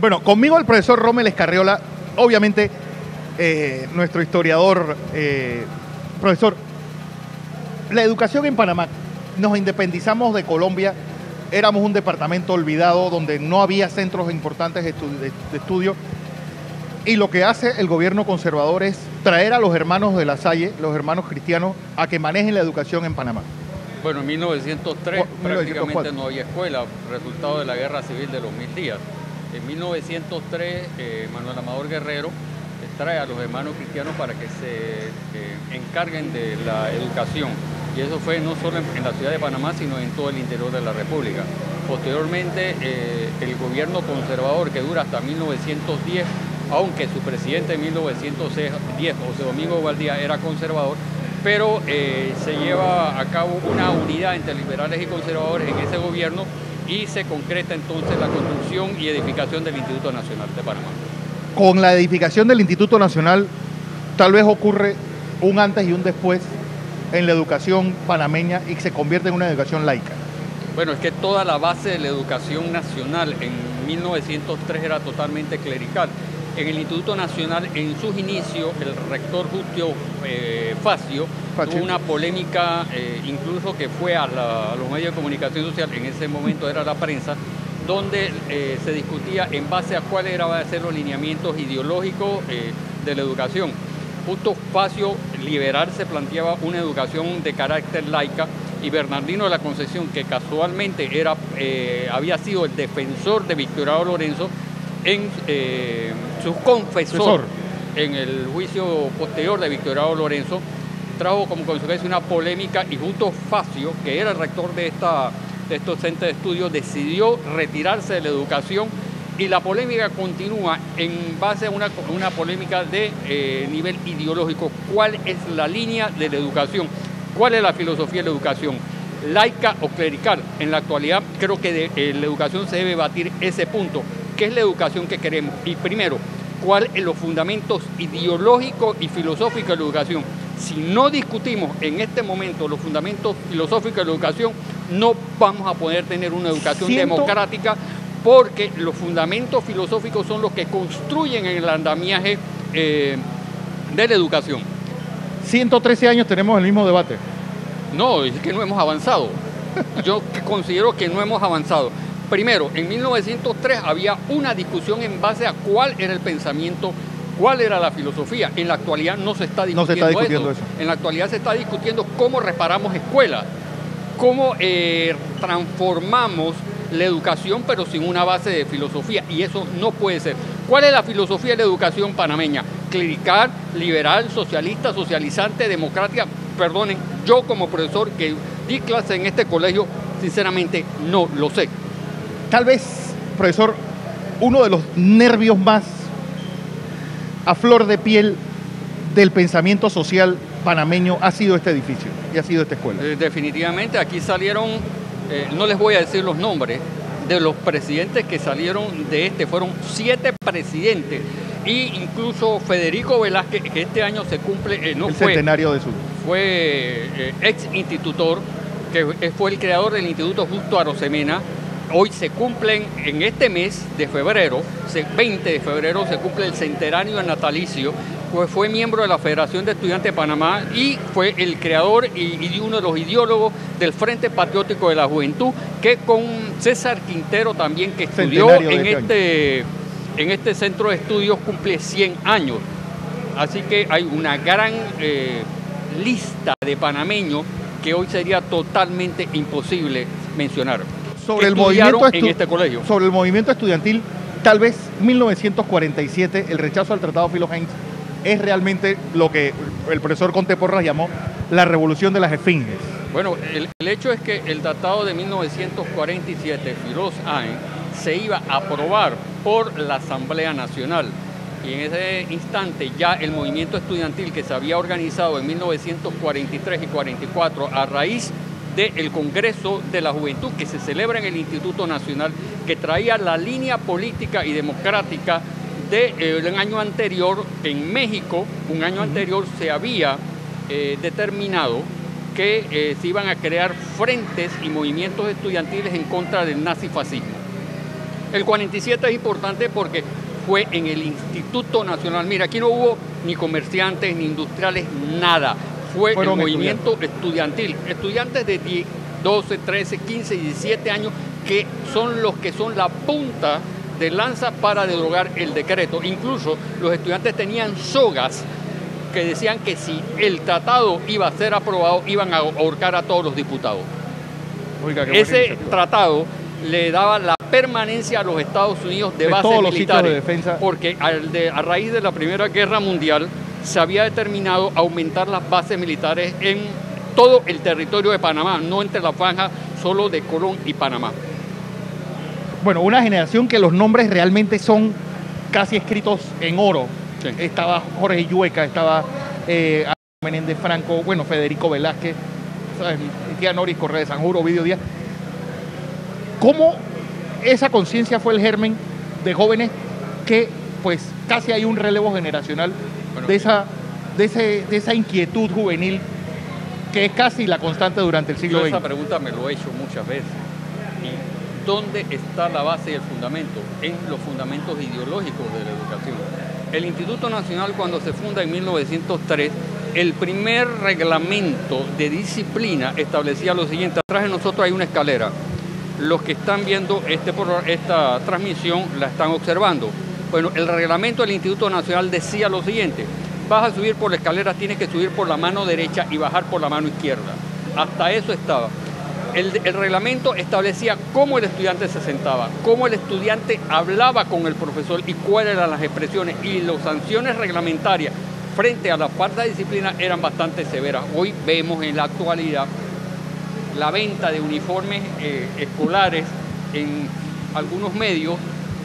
Bueno, conmigo el profesor Rommel Escarriola, obviamente nuestro historiador. Profesor, la educación en Panamá, nos independizamos de Colombia, éramos un departamento olvidado donde no había centros importantes de estudio, y lo que hace el gobierno conservador es traer a los hermanos de La Salle, los hermanos cristianos, a que manejen la educación en Panamá. Bueno, en 1903 prácticamente 1904. no había escuela, resultado de la Guerra Civil de los 1000 días. En 1903, Manuel Amador Guerrero trae a los hermanos cristianos para que se encarguen de la educación. Y eso fue no solo en la ciudad de Panamá, sino en todo el interior de la República. Posteriormente, el gobierno conservador, que dura hasta 1910, aunque su presidente en 1910, José Domingo Valdía, era conservador, pero se lleva a cabo una unidad entre liberales y conservadores en ese gobierno y se concreta entonces la construcción y edificación del Instituto Nacional de Panamá. Con la edificación del Instituto Nacional, tal vez ocurre un antes y un después en la educación panameña y se convierte en una educación laica. Bueno, es que toda la base de la educación nacional en 1903 era totalmente clerical. En el Instituto Nacional, en sus inicios, el rector Justio Facio tuvo una polémica, incluso que fue a los medios de comunicación social, en ese momento era la prensa, donde se discutía en base a cuáles eran a ser los lineamientos ideológicos de la educación. Justo Facio Liberal se planteaba una educación de carácter laica, y Bernardino de la Concepción, que casualmente había sido el defensor de Victoriano Lorenzo, en su confesor en el juicio posterior de Victoriano Lorenzo, trajo como consecuencia una polémica, y justo Facio, que era el rector de estos centros de estudio, decidió retirarse de la educación, y la polémica continúa en base a una polémica de nivel ideológico. ¿Cuál es la línea de la educación? ¿Cuál es la filosofía de la educación? ¿Laica o clerical? En la actualidad creo que la educación se debe batir ese punto. ¿Qué es la educación que queremos? Y primero, ¿cuáles son los fundamentos ideológicos y filosóficos de la educación? Si no discutimos en este momento los fundamentos filosóficos de la educación, no vamos a poder tener una educación democrática, porque los fundamentos filosóficos son los que construyen el andamiaje de la educación. 113 años tenemos el mismo debate. No, es que no hemos avanzado. Yo considero que no hemos avanzado. Primero, en 1903 había una discusión en base a cuál era el pensamiento, cuál era la filosofía. En la actualidad no se está discutiendo, eso. En la actualidad se está discutiendo cómo reparamos escuelas, cómo transformamos la educación, pero sin una base de filosofía, y eso no puede ser. ¿Cuál es la filosofía de la educación panameña? Clerical, liberal, socialista, socializante, democrática. Perdonen, yo como profesor que di clase en este colegio, sinceramente no lo sé. Tal vez, profesor, uno de los nervios más a flor de piel del pensamiento social panameño ha sido este edificio y ha sido esta escuela. Definitivamente, aquí salieron, no les voy a decir los nombres de los presidentes que salieron de fueron 7 presidentes, e incluso Federico Velázquez, que este año se cumple, el centenario de su... Fue ex institutor, que fue el creador del Instituto Justo Arosemena. Hoy se cumplen, en este mes de febrero, 20 de febrero, se cumple el centenario del natalicio. Pues fue miembro de la Federación de Estudiantes de Panamá y fue el creador y uno de los ideólogos del Frente Patriótico de la Juventud, que con César Quintero también, que estudió en este centro de estudios, cumple 100 años. Así que hay una gran lista de panameños que hoy sería totalmente imposible mencionar. Sobre este colegio. Sobre el movimiento estudiantil, tal vez 1947, el rechazo al Tratado Filo-Heinz, es realmente lo que el profesor Conte Porras llamó la revolución de las esfinges. Bueno, el hecho es que el tratado de 1947, Filo-Heinz, se iba a aprobar por la Asamblea Nacional. Y en ese instante ya el movimiento estudiantil, que se había organizado en 1943 y 44 a raíz del Congreso de la Juventud, que se celebra en el Instituto Nacional, que traía la línea política y democrática del año anterior. En México, un año anterior, se había determinado que se iban a crear frentes y movimientos estudiantiles en contra del nazifascismo. El 47 es importante porque fue en el Instituto Nacional. Mira, aquí no hubo ni comerciantes, ni industriales, nada. Fueron el movimiento estudiantil. Estudiantes de 10, 12, 13, 15 y 17 años que son los que son la punta de lanza para derogar el decreto. Incluso los estudiantes tenían sogas que decían que si el tratado iba a ser aprobado, iban a ahorcar a todos los diputados. Oiga, ese tratado le daba la permanencia a los Estados Unidos de bases todos los militares, sitios de defensa. porque a raíz de la Primera Guerra Mundial se había determinado aumentar las bases militares en todo el territorio de Panamá, no entre la franja solo de Colón y Panamá. Bueno, una generación que los nombres realmente son casi escritos en oro. Sí. Estaba Jorge Llueca, estaba Menéndez Franco, bueno, Federico Velázquez, ¿sabes? Mi tía Noris Correa de Sanjuro, Ovidio Díaz. ¿Cómo esa conciencia fue el germen de jóvenes que, pues, casi hay un relevo generacional de esa inquietud juvenil que es casi la constante durante el siglo XX? Esa pregunta me lo he hecho muchas veces. ¿Y dónde está la base y el fundamento? En los fundamentos ideológicos de la educación. El Instituto Nacional, cuando se funda en 1903, el primer reglamento de disciplina establecía lo siguiente. Atrás de nosotros hay una escalera. Los que están viendo esta transmisión la están observando. Bueno, el reglamento del Instituto Nacional decía lo siguiente: vas a subir por la escalera, tienes que subir por la mano derecha y bajar por la mano izquierda. Hasta eso estaba. El reglamento establecía cómo el estudiante se sentaba, cómo el estudiante hablaba con el profesor y cuáles eran las expresiones, y las sanciones reglamentarias frente a la falta de disciplina eran bastante severas. Hoy vemos en la actualidad la venta de uniformes escolares en algunos medios,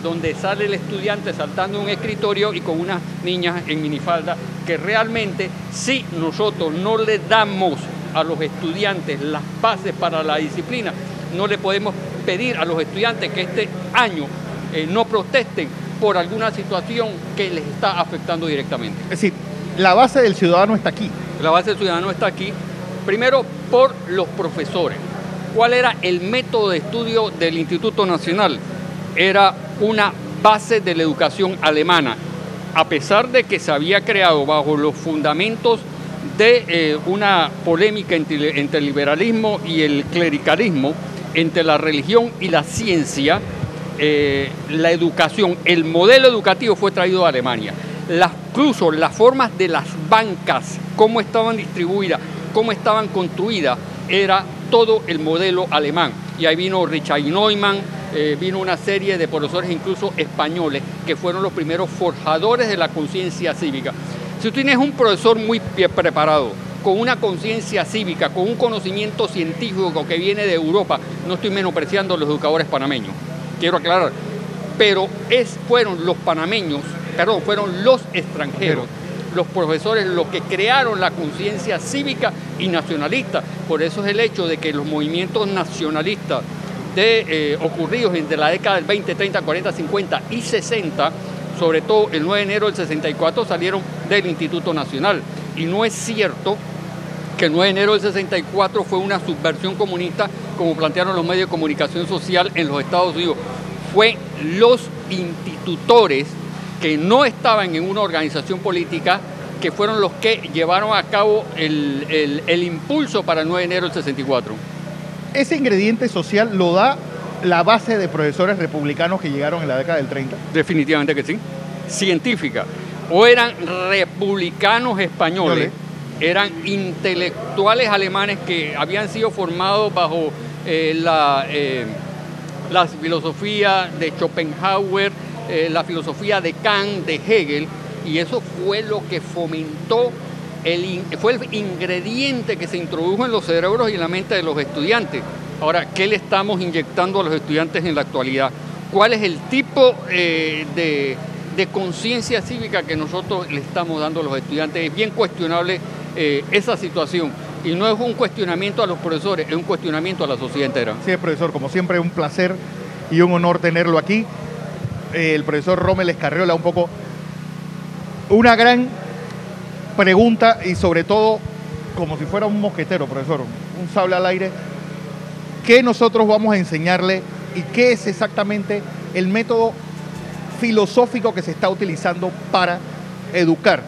donde sale el estudiante saltando un escritorio y con unas niñas en minifalda, que realmente, si nosotros no le damos a los estudiantes las bases para la disciplina, no le podemos pedir a los estudiantes que este año no protesten por alguna situación que les está afectando directamente. Es decir, la base del ciudadano está aquí. La base del ciudadano está aquí, primero por los profesores. ¿Cuál era el método de estudio del Instituto Nacional? Era una base de la educación alemana, a pesar de que se había creado bajo los fundamentos de una polémica entre el liberalismo y el clericalismo, entre la religión y la ciencia. La educación, el modelo educativo fue traído a Alemania. Incluso las formas de las bancas, cómo estaban distribuidas, cómo estaban construidas, era todo el modelo alemán. Y ahí vino Richard Neumann, vino una serie de profesores incluso españoles que fueron los primeros forjadores de la conciencia cívica. Si tú tienes un profesor muy bien preparado, con una conciencia cívica, con un conocimiento científico que viene de Europa, no estoy menospreciando a los educadores panameños, quiero aclarar, pero fueron los extranjeros, los profesores, los que crearon la conciencia cívica y nacionalista. Por eso es el hecho de que los movimientos nacionalistas ocurridos entre la década del 20, 30, 40, 50 y 60, sobre todo el 9 de enero del 64, salieron del Instituto Nacional. Y no es cierto que el 9 de enero del 64 fue una subversión comunista, como plantearon los medios de comunicación social en los Estados Unidos. Fue los institutores que no estaban en una organización política, que fueron los que llevaron a cabo el impulso para el 9 de enero del 64. Ese ingrediente social lo da la base de profesores republicanos que llegaron en la década del 30. Definitivamente que sí. Científica. O eran republicanos españoles, eran intelectuales alemanes que habían sido formados bajo la filosofía de Schopenhauer, la filosofía de Kant, de Hegel, y eso fue lo que fomentó, fue el ingrediente que se introdujo en los cerebros y en la mente de los estudiantes. Ahora, ¿qué le estamos inyectando a los estudiantes en la actualidad? ¿Cuál es el tipo de conciencia cívica que nosotros le estamos dando a los estudiantes? Es bien cuestionable esa situación. Y no es un cuestionamiento a los profesores, es un cuestionamiento a la sociedad entera. Sí, profesor, como siempre, un placer y un honor tenerlo aquí. El profesor Rommel Escarriola, un poco una gran pregunta y sobre todo como si fuera un mosquetero, profesor, un sable al aire. ¿Qué nosotros vamos a enseñarle y qué es exactamente el método filosófico que se está utilizando para educar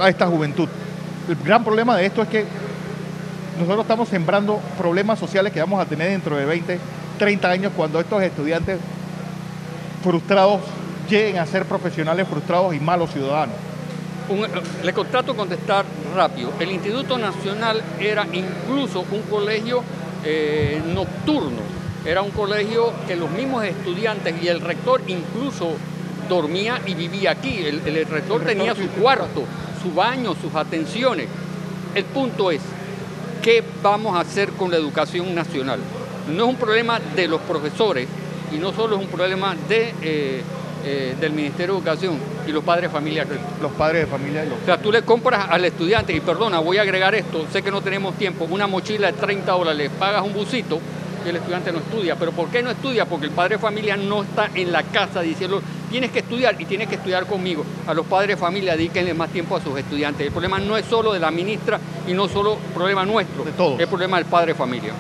a esta juventud. El gran problema de esto es que nosotros estamos sembrando problemas sociales que vamos a tener dentro de 20, 30 años cuando estos estudiantes frustrados lleguen a ser profesionales frustrados y malos ciudadanos. Le contrato contestar rápido. El Instituto Nacional era incluso un colegio nocturno. Era un colegio que los mismos estudiantes y el rector incluso dormía y vivía aquí. El rector tenía su cuarto, su baño, sus atenciones. El punto es, ¿qué vamos a hacer con la educación nacional? No es un problema de los profesores y no solo es un problema del Ministerio de Educación y los padres de familia. Los padres de familia. O sea, tú le compras al estudiante, y perdona, voy a agregar esto, sé que no tenemos tiempo, una mochila de $30, le pagas un busito y el estudiante no estudia. ¿Pero por qué no estudia? Porque el padre de familia no está en la casa diciendo, tienes que estudiar y tienes que estudiar conmigo. A los padres de familia dedíquenle más tiempo a sus estudiantes. El problema no es solo de la ministra y no solo problema nuestro, de todos. Es problema del padre de familia.